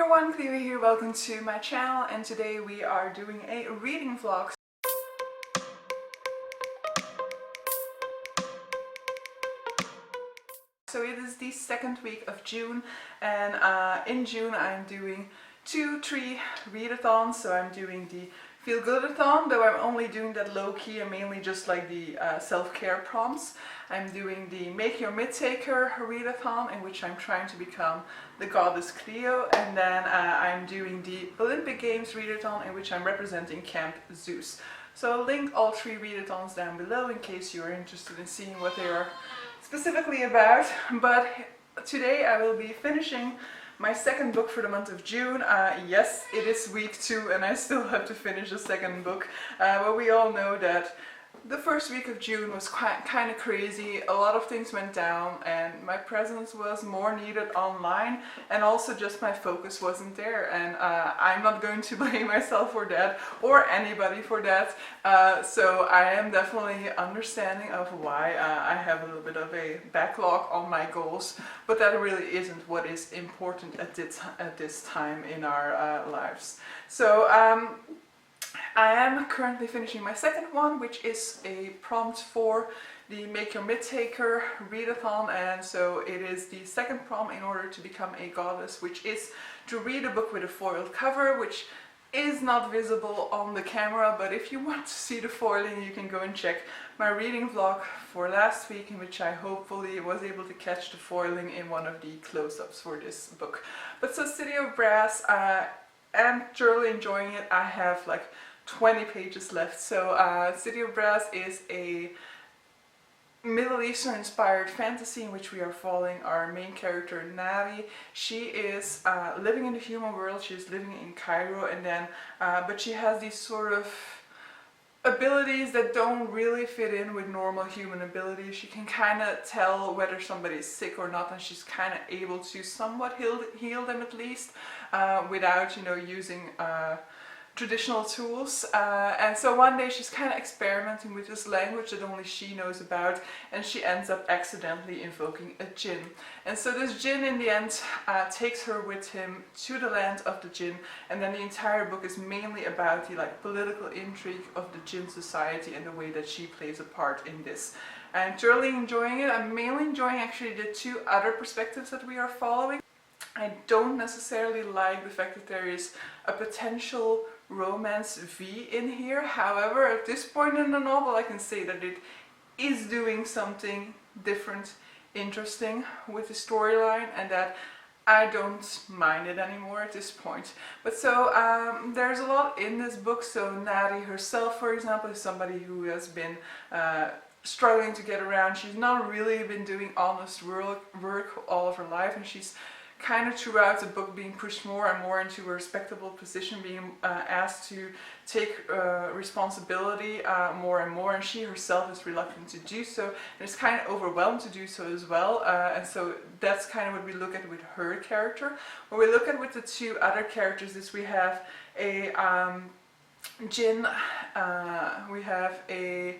everyone, Clio here, welcome to my channel, and today we are doing a reading vlog. So it is the second week of June, and in June I'm doing 3 readathons. So I'm doing the Feelgoodathon, though I'm only doing that low-key and mainly just like the self-care prompts. I'm doing the Make Your Mythtaker readathon, in which I'm trying to become the goddess Clio, and then I'm doing the Olympic Games readathon, in which I'm representing Camp Zeus. So I'll link all 3 readathons down below in case you're interested in seeing what they are specifically about. But today I will be finishing my second book for the month of June. Yes, it is week 2 and I still have to finish the second book. But we all know that the first week of June was kind of crazy. A lot of things went down and my presence was more needed online, and also just my focus wasn't there. And I'm not going to blame myself for that or anybody for that. So I am definitely understanding of why I have a little bit of a backlog on my goals, but that really isn't what is important at this time in our lives. So I am currently finishing my second one, which is a prompt for the Make Your Mythtaker readathon, and so it is the second prompt in order to become a goddess, which is to read a book with a foiled cover, which is not visible on the camera, but if you want to see the foiling you can go and check my reading vlog for last week, in which I hopefully was able to catch the foiling in one of the close-ups for this book. But so City of Brass, I'm thoroughly enjoying it. I have like 20 pages left. So City of Brass is a Middle Eastern inspired fantasy in which we are following our main character Navi. She is living in the human world. She's living in Cairo, and then but she has these sort of abilities that don't really fit in with normal human abilities. She can kind of tell whether somebody is sick or not, and she's kind of able to somewhat heal them at least without, you know, using traditional tools. And so one day she's kind of experimenting with this language that only she knows about, and she ends up accidentally invoking a jinn. And so this jinn in the end takes her with him to the land of the jinn, and then the entire book is mainly about the political intrigue of the jinn society and the way that she plays a part in this. I'm thoroughly enjoying it. I'm mainly enjoying actually the 2 other perspectives that we are following. I don't necessarily like the fact that there is a potential romance V in here. However, at this point in the novel I can say that it is doing something different, interesting with the storyline, and that I don't mind it anymore at this point. But so there's a lot in this book. So Nadi herself, for example, is somebody who has been struggling to get around. She's not really been doing honest work all of her life, and she's kind of throughout the book being pushed more and more into a respectable position, being asked to take responsibility more and more, and she herself is reluctant to do so, and is kind of overwhelmed to do so as well. And so that's kind of what we look at with her character. What we look at with the 2 other characters is we have a jinn, we have a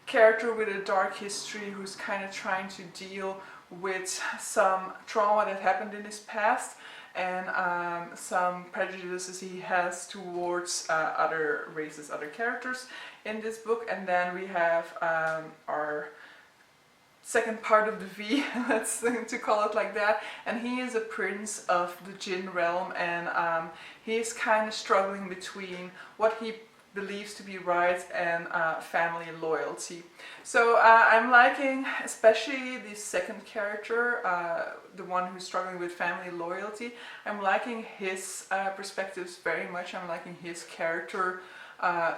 character with a dark history who's kind of trying to deal with some trauma that happened in his past, and some prejudices he has towards other races, other characters in this book. And then we have our second part of the V, let's to call it like that, and he is a prince of the jinn realm, and he is kind of struggling between what he believes to be right and family loyalty. So I'm liking especially the second character, the one who's struggling with family loyalty. I'm liking his perspectives very much. I'm liking his character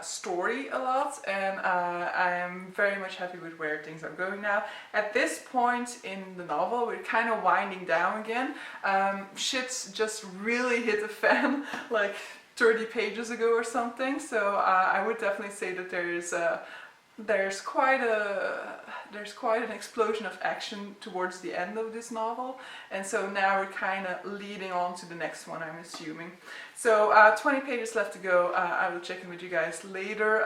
story a lot, and I am very much happy with where things are going now. At this point in the novel we're kind of winding down again. Shit's just really hit the fan like 30 pages ago or something, so I would definitely say that there's quite an explosion of action towards the end of this novel, and so now we're kind of leading on to the next one, I'm assuming. So 20 pages left to go. I will check in with you guys later.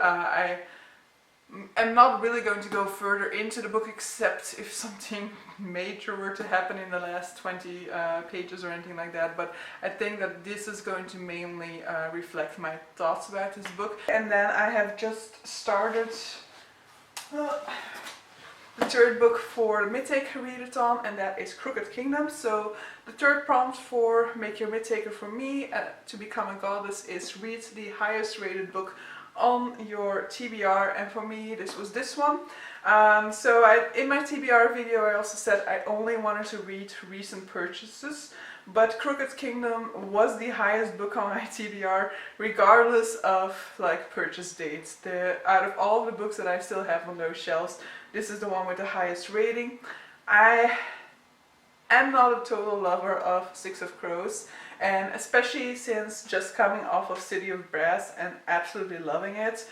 I'm not really going to go further into the book except if something major were to happen in the last 20 pages or anything like that, but I think that this is going to mainly reflect my thoughts about this book. And then I have just started the third book for the Mythtaker readathon, and that is Crooked Kingdom. So the third prompt for Make Your Mythtaker for me to become a goddess is read the highest rated book on your TBR, and for me this was this one. In my TBR video I also said I only wanted to read recent purchases, but Crooked Kingdom was the highest book on my TBR regardless of like purchase dates. Out of all the books that I still have on those shelves, this is the one with the highest rating. I am not a total lover of Six of Crows, and especially since just coming off of City of Brass and absolutely loving it.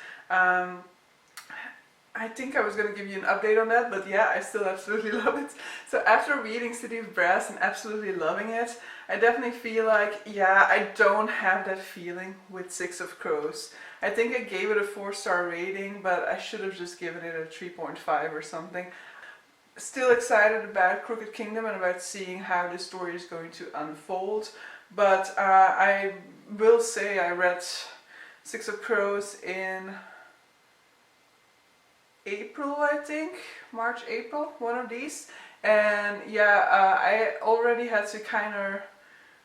I think I was going to give you an update on that, but yeah, I still absolutely love it. So after reading City of Brass and absolutely loving it, I definitely feel like, yeah, I don't have that feeling with Six of Crows. I think I gave it a 4-star rating, but I should have just given it a 3.5 or something. Still excited about Crooked Kingdom and about seeing how the story is going to unfold, but I will say I read Six of Crows in April, I think, March, April, one of these, and yeah, I already had to kind of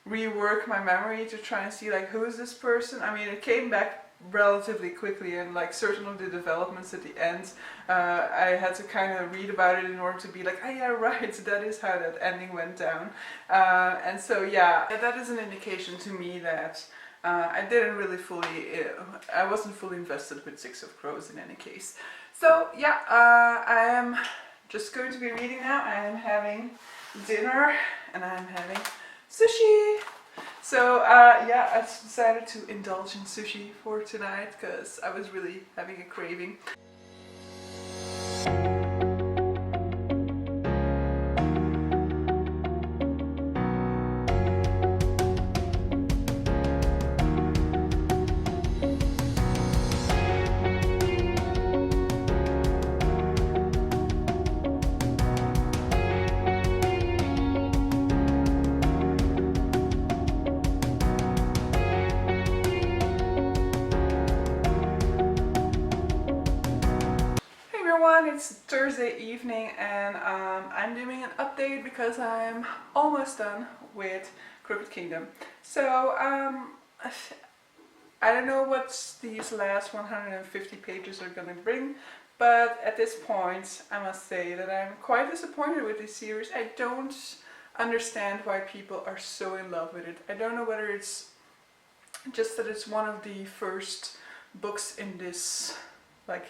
rework my memory to try and see like who is this person. I mean, it came back relatively quickly, and like certain of the developments at the end, I had to kind of read about it in order to be like, oh yeah, right, that is how that ending went down. And so yeah, that is an indication to me that I didn't really I wasn't fully invested with Six of Crows in any case. So yeah, I am just going to be reading now. I am having dinner and I am having sushi. So yeah, I decided to indulge in sushi for tonight because I was really having a craving. It's Thursday evening and I'm doing an update because I'm almost done with Crooked Kingdom. So I don't know what these last 150 pages are gonna bring, but at this point I must say that I'm quite disappointed with this series. I don't understand why people are so in love with it. I don't know whether it's just that it's one of the first books in this, like,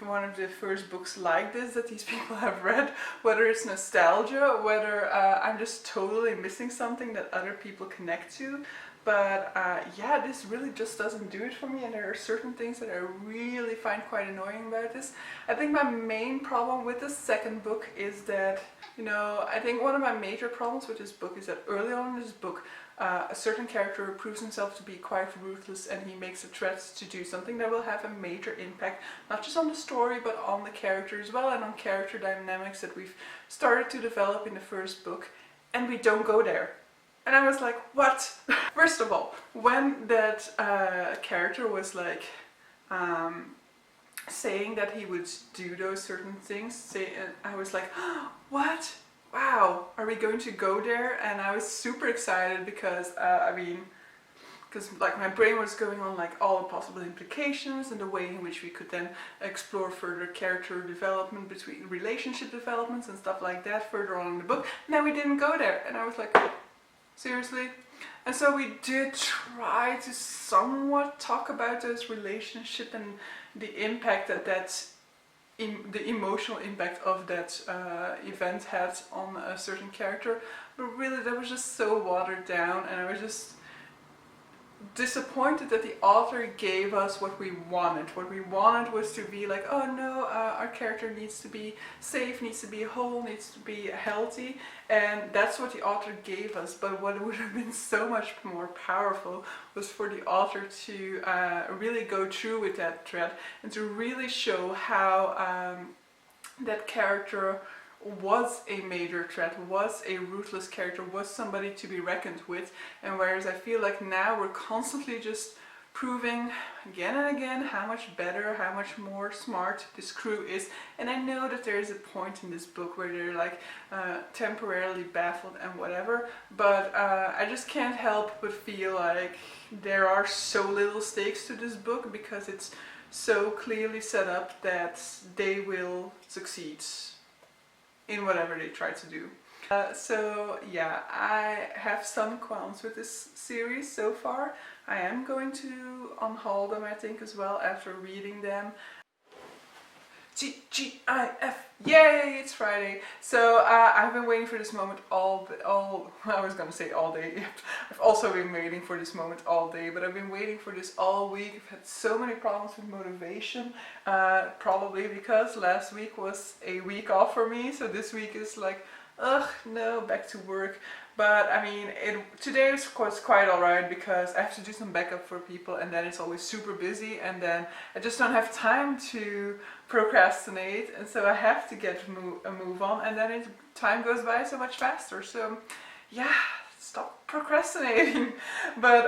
one of the first books like this that these people have read, whether it's nostalgia, whether I'm just totally missing something that other people connect to. But yeah, this really just doesn't do it for me, and there are certain things that I really find quite annoying about this. I think my main problem with the second book is that, you know, I think one of my major problems with this book is that early on in this book, a certain character proves himself to be quite ruthless, and he makes a threat to do something that will have a major impact, not just on the story, but on the character as well, and on character dynamics that we've started to develop in the first book, and we don't go there. And I was like, what? First of all, when that character was like saying that he would do those certain things, I was like, what? Wow, are we going to go there? And I was super excited because, because like my brain was going on like all the possible implications and the way in which we could then explore further character development, between relationship developments and stuff like that further on in the book. Now we didn't go there, and I was like, seriously? And so we did try to somewhat talk about those relationships and the impact that the emotional impact of that event had on a certain character, but really that was just so watered down, and I was just, disappointed that the author gave us what we wanted. What we wanted was to be like, oh no, our character needs to be safe, needs to be whole, needs to be healthy, and that's what the author gave us. But what would have been so much more powerful was for the author to really go through with that thread and to really show how that character was a major threat, was a ruthless character, was somebody to be reckoned with. And whereas I feel like now we're constantly just proving again and again how much better, how much more smart this crew is. And I know that there is a point in this book where they're like temporarily baffled and whatever, but I just can't help but feel like there are so little stakes to this book because it's so clearly set up that they will succeed in whatever they try to do. So yeah, I have some qualms with this series so far. I am going to unhaul them, I think, as well after reading them. G-G-I-F, yay, it's Friday. So I've been waiting for this moment I was gonna say all day. I've also been waiting for this moment all day, but I've been waiting for this all week. I've had so many problems with motivation, probably because last week was a week off for me, so this week is like, ugh, no, back to work. But I mean, today was quite alright because I have to do some backup for people, and then it's always super busy, and then I just don't have time to procrastinate, and so I have to get a move on, and then time goes by so much faster. So yeah, stop procrastinating. But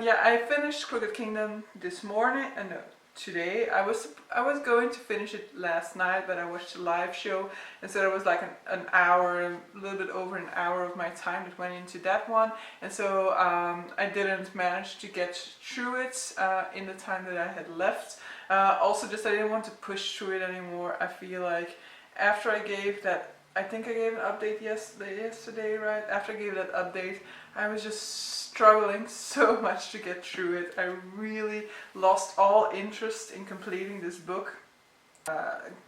yeah, I finished Crooked Kingdom this morning, and no, today. I was going to finish it last night, but I watched a live show, and so there was like an hour, a little bit over an hour of my time that went into that one, and so I didn't manage to get through it in the time that I had left. Also, just I didn't want to push through it anymore. I feel like after I gave that, I think I gave an update yesterday, right? After I gave that update, I was just struggling so much to get through it. I really lost all interest in completing this book.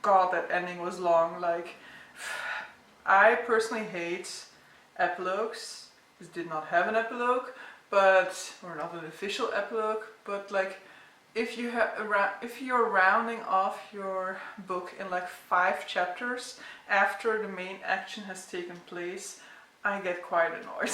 God, that ending was long. Like, I personally hate epilogues. This did not have an epilogue, or not an official epilogue, but like, if you're rounding off your book in like 5 chapters after the main action has taken place, I get quite annoyed.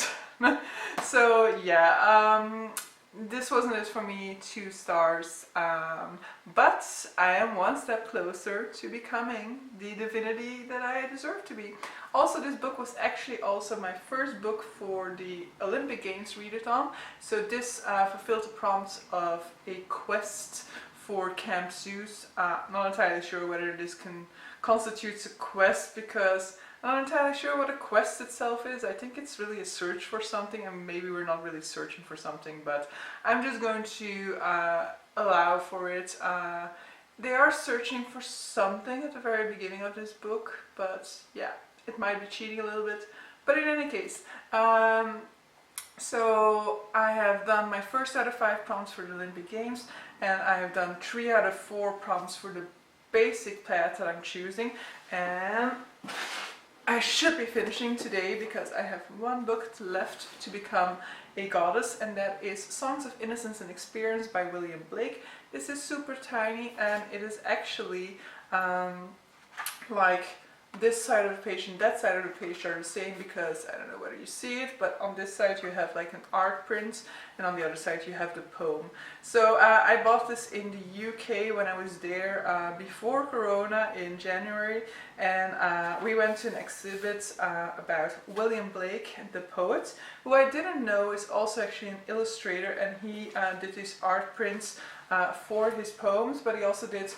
So yeah, this wasn't it for me, 2 stars, but I am one step closer to becoming the divinity that I deserve to be. Also, this book was actually also my first book for the Olympic Games readathon, so this fulfilled the prompt of a quest for Camp Zeus. Not entirely sure whether this constitutes a quest, because I'm not entirely sure what a quest itself is. I think it's really a search for something, and maybe we're not really searching for something, but I'm just going to allow for it. They are searching for something at the very beginning of this book, but yeah, it might be cheating a little bit. But in any case, so I have done my first out of 5 prompts for the Olympic Games, and I have done 3 out of 4 prompts for the basic path that I'm choosing, and I should be finishing today because I have 1 book left to become a goddess, and that is Songs of Innocence and Experience by William Blake. This is super tiny, and it is actually like this side of the page and that side of the page are the same, because I don't know whether you see it, but on this side you have like an art print, and on the other side you have the poem. So I bought this in the UK when I was there before Corona in January, and we went to an exhibit about William Blake, the poet, who I didn't know is also actually an illustrator, and he did these art prints for his poems, but he also did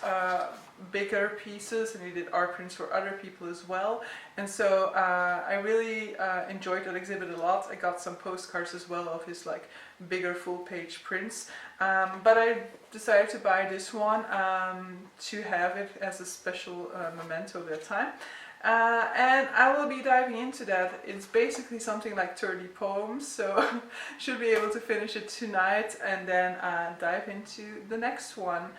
bigger pieces, and he did art prints for other people as well. And so I really enjoyed that exhibit a lot. I got some postcards as well of his like bigger full page prints, but I decided to buy this one to have it as a special memento of that time. And I will be diving into that. It's basically something like 30 poems, so should be able to finish it tonight and then dive into the next one.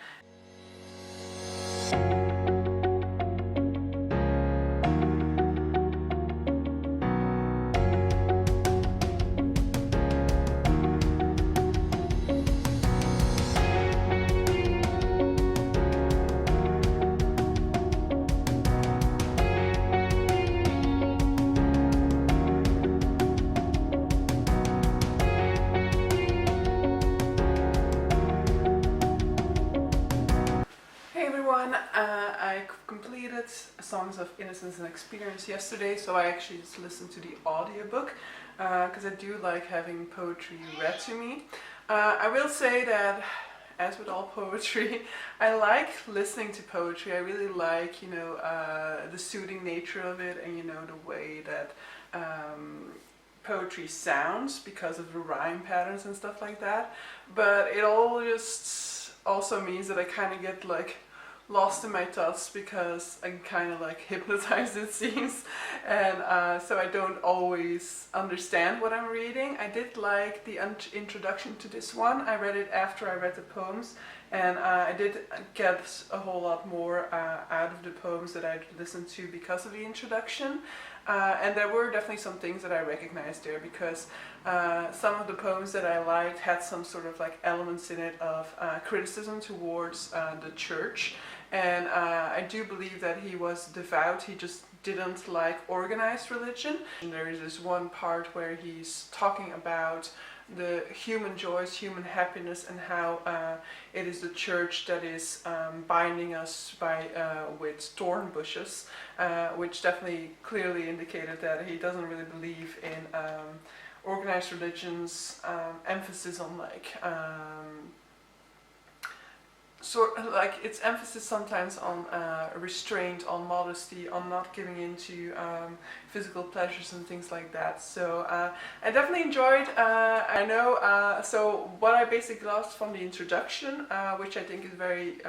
I completed Songs of Innocence and Experience yesterday, so I actually just listened to the audiobook because I do like having poetry read to me. I will say that, as with all poetry, I like listening to poetry. I really like, you know, the soothing nature of it, and you know, the way that poetry sounds because of the rhyme patterns and stuff like that. But it all just also means that I kind of get like lost in my thoughts because I'm kind of like hypnotized, it seems, and so I don't always understand what I'm reading. I did like the introduction to this one. I read it after I read the poems, and I did get a whole lot more out of the poems that I listened to because of the introduction. And there were definitely some things that I recognized there, because some of the poems that I liked had some sort of like elements in it of criticism towards the church. And I do believe that he was devout, he just didn't like organized religion. And there is this one part where he's talking about the human joys, human happiness, and how it is the church that is binding us by with thorn bushes, which definitely clearly indicated that he doesn't really believe in organized religion's emphasis on like sort of like its emphasis sometimes on restraint, on modesty, on not giving into physical pleasures and things like that. So I definitely enjoyed. I know. So what I basically lost from the introduction, which I think is very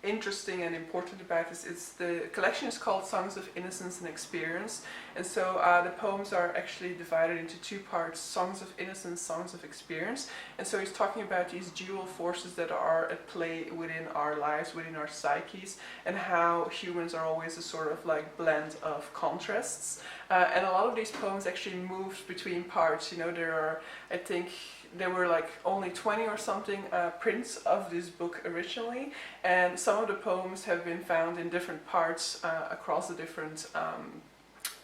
interesting and important about this, is the collection is called Songs of Innocence and Experience, and so the poems are actually divided into two parts: Songs of Innocence, Songs of Experience. And so he's talking about these dual forces that are at play within our lives, within our psyches, and how humans are always a sort of like blend of contrasts. And a lot of these poems actually moved between parts. You know, there are, I think, there were like only 20 or something prints of this book originally, and some of the poems have been found in different parts across the different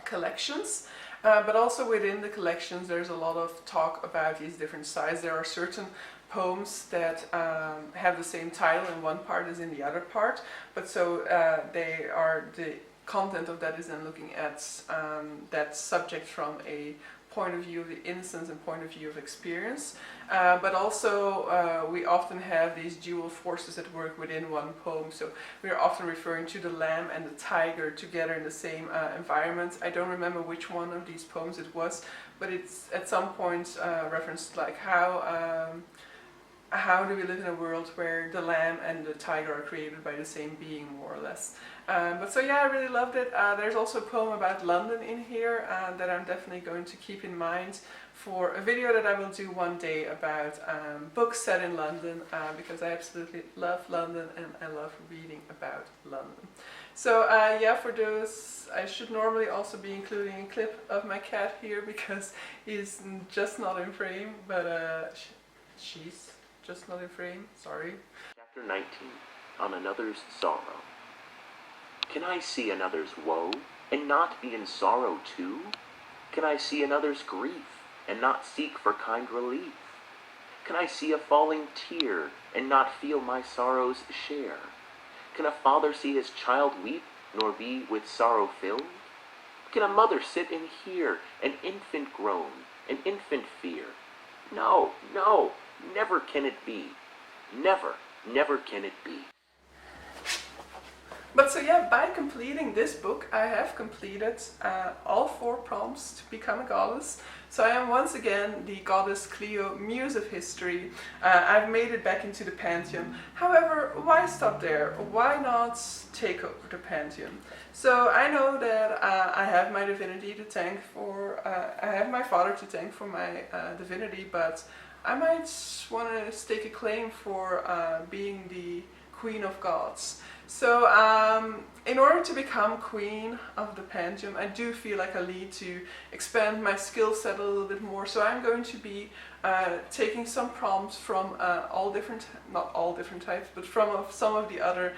collections. But also within the collections there's a lot of talk about these different sides. There are certain poems that have the same title in one part as in the other part, but so they are, the content of that is then looking at that subject from a point of view of the innocence and point of view of experience, but also we often have these dual forces that work within one poem. So we are often referring to the lamb and the tiger together in the same environment. I don't remember which one of these poems it was, but it's at some point referenced like how do we live in a world where the lamb and the tiger are created by the same being, more or less. But so yeah, I really loved it. There's also a poem about London in here that I'm definitely going to keep in mind for a video that I will do one day about books set in London, because I absolutely love London and I love reading about London. So yeah, for those, I should normally also be including a clip of my cat here because he's just not in frame, but she's just not in frame, sorry. Chapter 19, On Another's Sorrow. Can I see another's woe, and not be in sorrow too? Can I see another's grief, and not seek for kind relief? Can I see a falling tear, and not feel my sorrow's share? Can a father see his child weep, nor be with sorrow filled? Can a mother sit and hear an infant groan, an infant fear? No, no, never can it be. Never, never can it be. But so yeah, by completing this book, I have completed all 4 prompts to become a goddess. So I am once again the goddess Clio, muse of history. I've made it back into the pantheon. However, why stop there? Why not take over the pantheon? So I know that I have my divinity to thank for, I have my father to thank for my divinity, but I might want to stake a claim for being the queen of gods. So in order to become queen of the pantheon, I do feel like I need to expand my skill set a little bit more. So I'm going to be taking some prompts from all different, not all different types, but from some of the other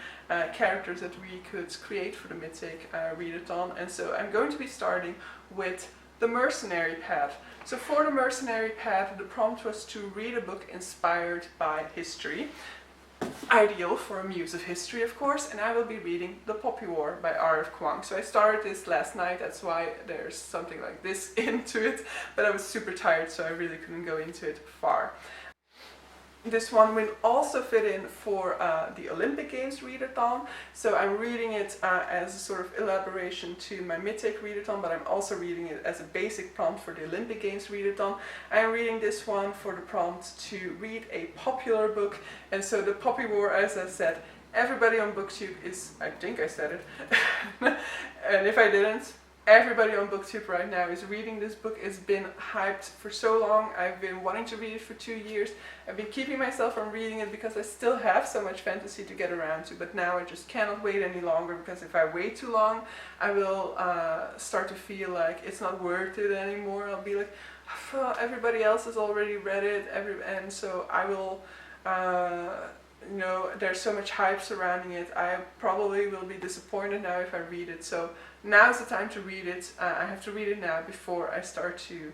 characters that we could create for the Mythtaker readathon. And so I'm going to be starting with the mercenary path. So for the mercenary path, the prompt was to read a book inspired by history. ideal for a muse of history, of course, and I will be reading The Poppy War by R.F. Kuang. So I started this last night, that's why there's something like this into it, but I was super tired, so I really couldn't go into it far. This one will also fit in for the Olympic Games readathon, so I'm reading it as a sort of elaboration to my Mythtaker readathon, but I'm also reading it as a basic prompt for the Olympic Games readathon. I'm reading this one for the prompt to read a popular book, and so The Poppy War, as I said, everybody on BookTube is, I think I said it, and if I didn't, everybody on BookTube right now is reading this book. It's been hyped for so long. I've been wanting to read it for 2 years. I've been keeping myself from reading it because I still have so much fantasy to get around to, but now I just cannot wait any longer, because if I wait too long, I will start to feel like it's not worth it anymore. I'll be like, oh, everybody else has already read it, and so I will, you know, there's so much hype surrounding it. I probably will be disappointed now if I read it, so now's the time to read it. I have to read it now before I start to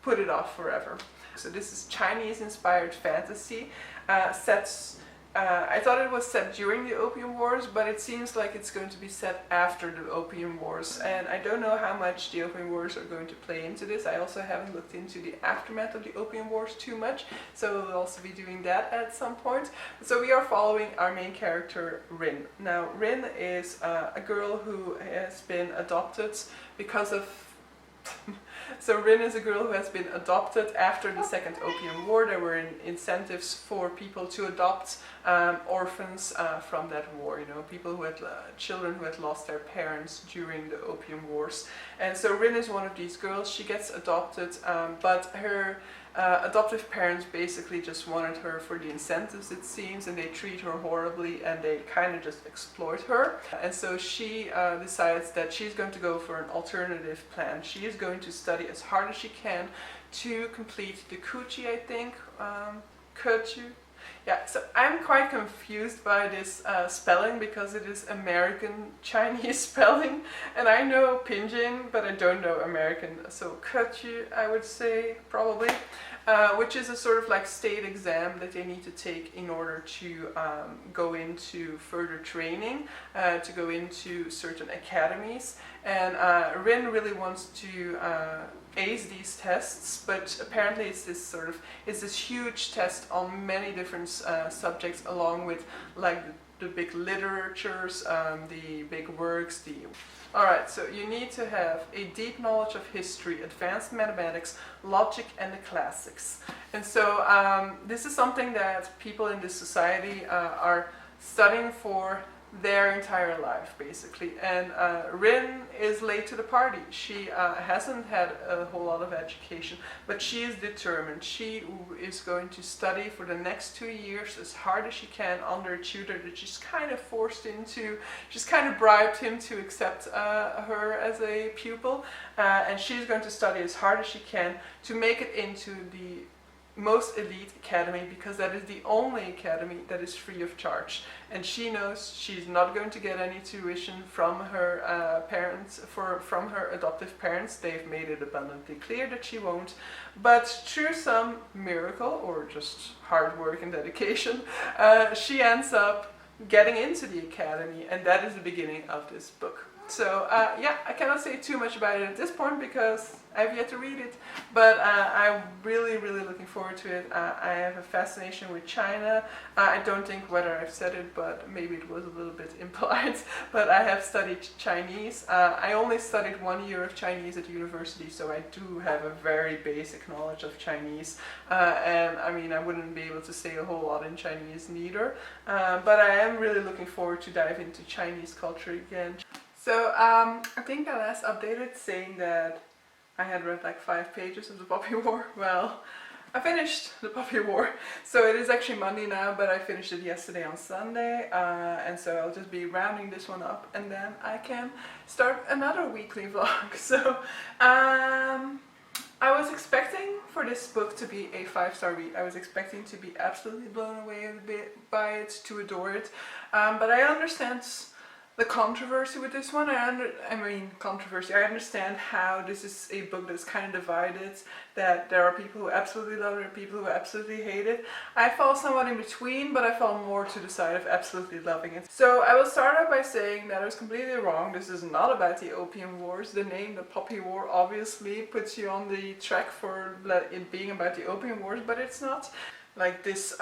put it off forever. So this is Chinese-inspired fantasy. I thought it was set during the Opium Wars, but it seems like it's going to be set after the Opium Wars. And I don't know how much the Opium Wars are going to play into this. I also haven't looked into the aftermath of the Opium Wars too much, so we'll also be doing that at some point. So we are following our main character, Rin. Now, Rin is a girl who has been adopted because of... So Rin is a girl who has been adopted after the Second Opium War. There were incentives for people to adopt orphans from that war, you know, people who had children who had lost their parents during the Opium Wars. And so Rin is one of these girls. She gets adopted, but her adoptive parents basically just wanted her for the incentives, it seems, and they treat her horribly and they kind of just exploit her. And so she decides that she's going to go for an alternative plan. She is going to study as hard as she can to complete the Kuchi, I think. Kuchu? Yeah, so I'm quite confused by this spelling, because it is American Chinese spelling, and I know Pinyin, but I don't know American, so Kuchu I would say, probably, which is a sort of like state exam that they need to take in order to go into further training, to go into certain academies, and Rin really wants to ace these tests, but apparently it's this huge test on many different subjects, along with like the big literatures, the big works, Alright, so you need to have a deep knowledge of history, advanced mathematics, logic, and the classics. And so this is something that people in this society are studying for their entire life, basically. And Rin is late to the party. She hasn't had a whole lot of education, but she is determined. She is going to study for the next 2 years as hard as she can under a tutor that she's kind of forced into. She's kind of bribed him to accept her as a pupil, and she's going to study as hard as she can to make it into the most elite academy, because that is the only academy that is free of charge, and she knows she's not going to get any tuition from her parents, from her adoptive parents. They've made it abundantly clear that she won't, but through some miracle or just hard work and dedication, she ends up getting into the academy, and that is the beginning of this book. So yeah, I cannot say too much about it at this point because I've yet to read it, but I'm really looking forward to it. I have a fascination with China. I don't think whether I've said it, but maybe it was a little bit implied, but I have studied Chinese. I only studied 1 year of Chinese at university, so I do have a very basic knowledge of Chinese, and I mean, I wouldn't be able to say a whole lot in Chinese neither, but I am really looking forward to dive into Chinese culture again. So I think I last updated saying that I had read like 5 pages of The Poppy War. Well, I finished The Poppy War. So it is actually Monday now, but I finished it yesterday on Sunday. And so I'll just be rounding this one up, and then I can start another weekly vlog. So I was expecting for this book to be a 5-star read. I was expecting to be absolutely blown away by it, to adore it. But I understand the controversy with this one. I understand how this is a book that's kind of divided, that there are people who absolutely love it and people who absolutely hate it. I fall somewhat in between, but I fall more to the side of absolutely loving it. So I will start out by saying that I was completely wrong. This is not about the Opium Wars. The name, the Poppy War, obviously puts you on the track for it being about the Opium Wars, but it's not. Like, this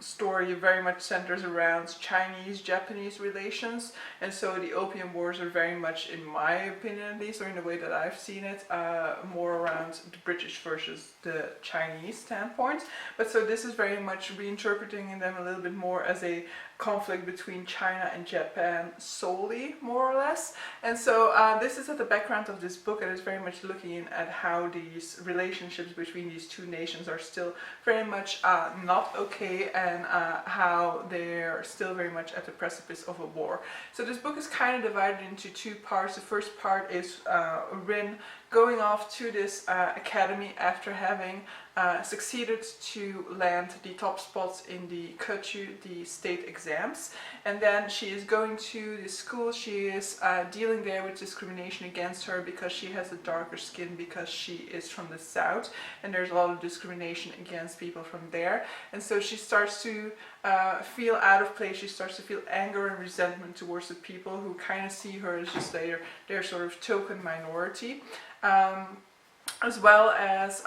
story very much centers around Chinese-Japanese relations, and so the Opium Wars are very much, in my opinion at least, or in the way that I've seen it, more around the British versus the Chinese standpoint. But so this is very much reinterpreting them a little bit more as a conflict between China and Japan solely, more or less. And so this is at the background of this book, and it's very much looking at how these relationships between these two nations are still very much not okay, and how they're still very much at the precipice of a war. So this book is kind of divided into two parts. The first part is Rin going off to this academy after having succeeded to land the top spots in the Keju, the state exams. And then she is going to the school. She is dealing there with discrimination against her because she has a darker skin, because she is from the south, and there's a lot of discrimination against people from there. And so she starts to feel out of place. She starts to feel anger and resentment towards the people who kind of see her as just their sort of token minority. As well as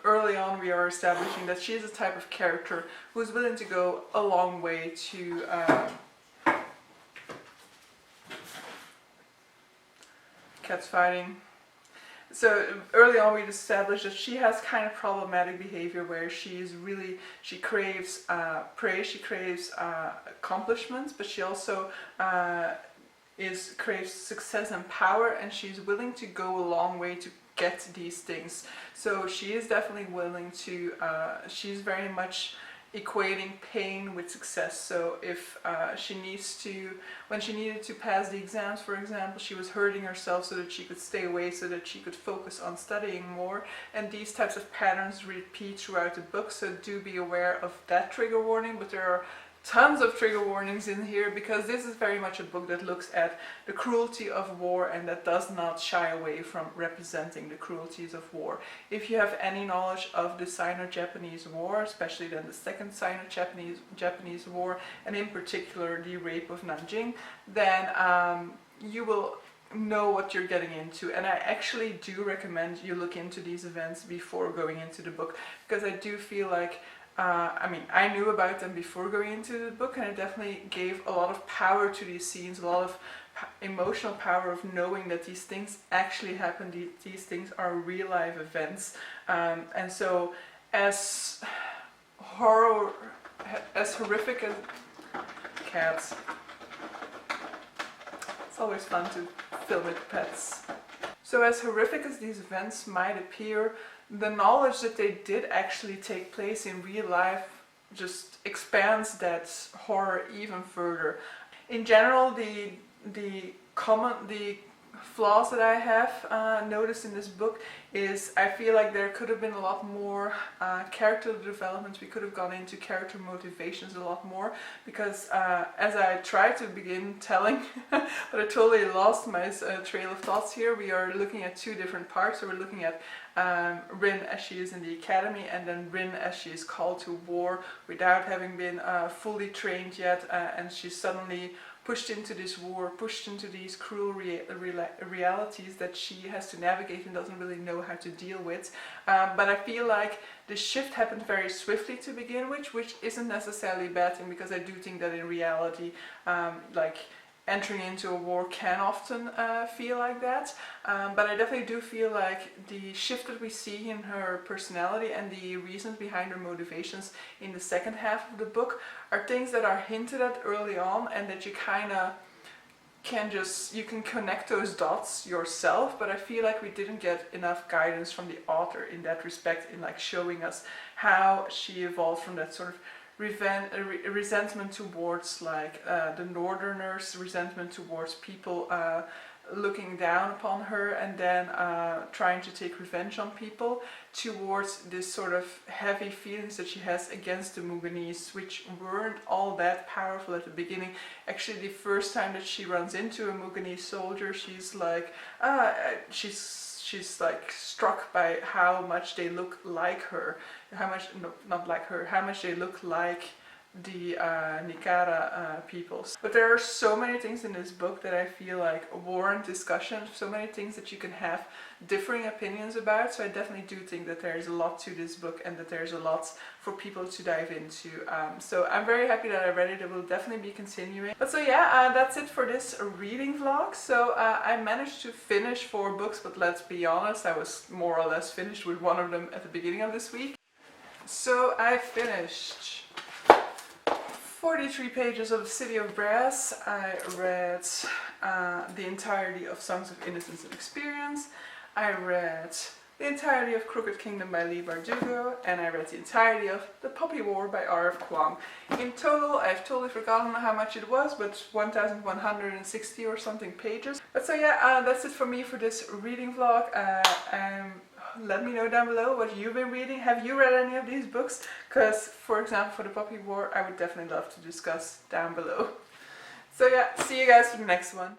early on we are establishing that she is a type of character who is willing to go a long way to cats fighting. So early on we established that she has kind of problematic behavior where she craves praise, she craves accomplishments, but she also craves success and power, and she's willing to go a long way to get these things. So she is definitely willing to, she's very much equating pain with success. So if when she needed to pass the exams, for example, she was hurting herself so that she could stay away, so that she could focus on studying more. And these types of patterns repeat throughout the book, so do be aware of that trigger warning. But there are tons of trigger warnings in here, because this is very much a book that looks at the cruelty of war and that does not shy away from representing the cruelties of war. If you have any knowledge of the Sino-Japanese War, especially then the second Sino-Japanese War, and in particular the rape of Nanjing, then you will know what you're getting into. And I actually do recommend you look into these events before going into the book, because I do feel like I knew about them before going into the book, and it definitely gave a lot of power to these scenes, a lot of emotional power of knowing that these things actually happen, these things are real life events. And so as horrific as cats, it's always fun to film with pets. So as horrific as these events might appear, the knowledge that they did actually take place in real life just expands that horror even further. In general, the flaws that I have noticed in this book is I feel like there could have been a lot more character development. We could have gone into character motivations a lot more, because as I tried to begin telling, but I totally lost my trail of thoughts here. We are looking at two different parts. So we're looking at Rin as she is in the academy, and then Rin as she is called to war without having been fully trained yet, and she's suddenly pushed into this war, pushed into these cruel realities that she has to navigate and doesn't really know how to deal with. But I feel like the shift happened very swiftly to begin with, which isn't necessarily a bad thing, because I do think that in reality, like entering into a war can often feel like that. But I definitely do feel like the shift that we see in her personality and the reasons behind her motivations in the second half of the book are things that are hinted at early on, and that you kind of you can connect those dots yourself. But I feel like we didn't get enough guidance from the author in that respect, in like showing us how she evolved from that sort of resentment towards like the Northerners, resentment towards people looking down upon her and then trying to take revenge on people, towards this sort of heavy feelings that she has against the Muganese, which weren't all that powerful at the beginning. Actually, the first time that she runs into a Muganese soldier, she's like, she's like struck by how much they look like her, how much, no, not like her, how much they look like the Nikara peoples. But there are so many things in this book that I feel like warrant discussion, so many things that you can have differing opinions about, so I definitely do think that there's a lot to this book and that there's a lot for people to dive into. So I'm very happy that I read it. It will definitely be continuing. But so yeah, that's it for this reading vlog. So I managed to finish 4 books, but let's be honest, I was more or less finished with one of them at the beginning of this week. So I finished 43 pages of City of Brass. I read the entirety of Songs of Innocence and Experience. I read the entirety of Crooked Kingdom by Leigh Bardugo, and I read the entirety of The Poppy War by R.F. Kuang. In total, I've totally forgotten how much it was, but 1,160 or something pages. But so yeah, that's it for me for this reading vlog. Let me know down below what you've been reading. Have you read any of these books? Because, for example, for The Poppy War, I would definitely love to discuss down below. So yeah, see you guys for the next one.